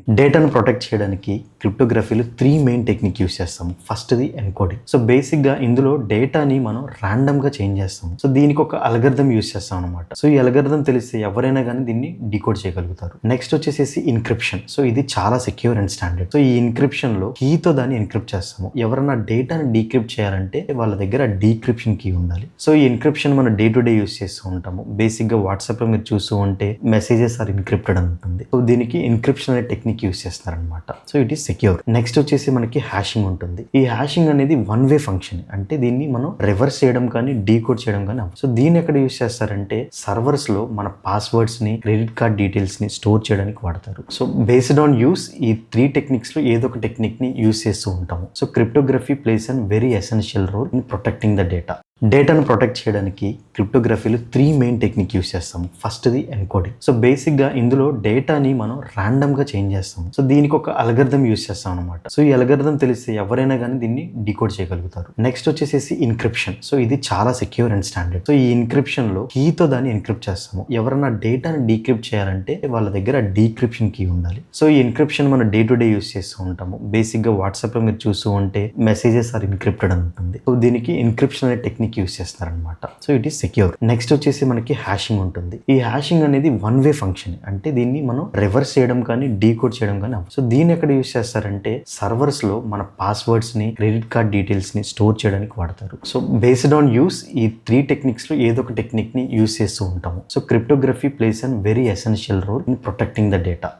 డేటాను ప్రొటెక్ట్ చేయడానికి క్రిప్టోగ్రఫీలో 3 మెయిన్ టెక్నిక్ యూస్ చేస్తాము. ఫస్ట్ది ఎన్కోడింగ్. సో బేసిక్గా ఇందులో డేటాని మనం ర్యాండమ్గా చేంజ్ చేస్తాము. సో దీనికి ఒక అల్గరిథం యూస్ చేస్తాం అనమాట. సో ఈ అల్గరిథం తెలిస్తే ఎవరైనా కానీ దీన్ని డీకోడ్ చేయగలుగుతారు. నెక్స్ట్ వచ్చేసేసి ఇన్క్రిప్షన్. సో ఇది చాలా సెక్యూర్ అండ్ స్టాండర్డ్. సో ఈ ఇన్క్రిప్షన్ లో కీతో దాన్ని ఎన్క్రిప్ట్ చేస్తాము. ఎవరైనా డేటాని డీక్రిప్ట్ చేయాలంటే వాళ్ళ దగ్గర డీక్రిప్షన్ కీ ఉండాలి. సో ఈ ఇన్క్రిప్షన్ మనం డే టు డే యూస్ చేస్తూ ఉంటాము. బేసిక్ గా వాట్సాప్ లో మీరు చూస్తూ ఉంటే మెసేజెస్ ఆర్ ఇన్క్రిప్టెడ్ అని ఉంటుంది. సో దీనికి ఇన్క్రిప్షన్ అనే టెక్నిక్ యూస్ చేస్తారనమాట. So it is secure. Next వచ్చేసి మనకి హ్యాషింగ్ ఉంటుంది. ఈ హ్యాషింగ్ అనేది వన్ వే ఫంక్షన్. అంటే దీన్ని మనం రివర్స్ చేయడం కానీ డీకోడ్ చేయడం కానీ అవ్వదు. సో దీన్ని ఎక్కడ యూస్ చేస్తారంటే సర్వర్స్ లో మన పాస్వర్డ్స్ ని, క్రెడిట్ కార్డ్ డీటెయిల్స్ ని స్టోర్ చేయడానికి వాడతారు. సో బేస్డ్ ఆన్ యూస్ ఈ 3 టెక్నిక్స్ లో ఏదో ఒక టెక్నిక్ ని యూస్ చేస్తూ ఉంటాము. So cryptography plays an very essential role in protecting the data. డేటాను ప్రొటెక్ట్ చేయడానికి క్రిప్టోగ్రఫీలో 3 మెయిన్ టెక్నిక్ యూస్ చేస్తాము. ఫస్ట్ది ఎన్కోడింగ్. సో బేసిక్గా ఇందులో డేటాని మనం ర్యాండమ్గా చేంజ్ చేస్తాము. సో దీనికి ఒక అల్గరిథం యూస్ చేస్తాం అనమాట. సో ఈ అల్గరిథం తెలిస్తే ఎవరైనా కానీ దీన్ని డీకోడ్ చేయగలుగుతారు. నెక్స్ట్ వచ్చేసేసి ఇన్క్రిప్షన్. సో ఇది చాలా సెక్యూర్ అండ్ స్టాండర్డ్. సో ఈ ఇన్క్రిప్షన్ లో కీతో దాన్ని ఎన్క్రిప్ట్ చేస్తాము. ఎవరైనా డేటాని డీక్రిప్ట్ చేయాలంటే వాళ్ళ దగ్గర డీక్రిప్షన్ కీ ఉండాలి. సో ఈ ఇన్క్రిప్షన్ మనం డే టు డే యూస్ చేస్తూ ఉంటాము. బేసిక్గా వాట్సాప్ లో మీరు చూస్తూ ఉంటే మెసేజెస్ ఆర్ ఇన్క్రిప్టెడ్ అని ఉంటుంది. సో దీనికి ఇన్క్రిప్షన్ అనే టెక్నిక్ యూస్ చేస్తారనమాట. So it is secure. Next వచ్చేసి మనకి హ్యాషింగ్ ఉంటుంది. ఈ హ్యాషింగ్ అనేది వన్ వే ఫంక్షన్. అంటే దీన్ని మనం రివర్స్ చేయడం కానీ డీకోడ్ చేయడం కానీ అవ్వదు. సో దీన్ని ఎక్కడ యూస్ చేస్తారంటే సర్వర్స్ లో మన పాస్వర్డ్స్ ని, క్రెడిట్ కార్డ్ డీటెయిల్స్ ని స్టోర్ చేయడానికి వాడతారు. సో బేస్డ్ ఆన్ యూస్ ఈ 3 టెక్నిక్స్ లో ఏదో ఒక టెక్నిక్ ని యూస్ చేస్తూ ఉంటాము. So cryptography plays an very essential role in protecting the data.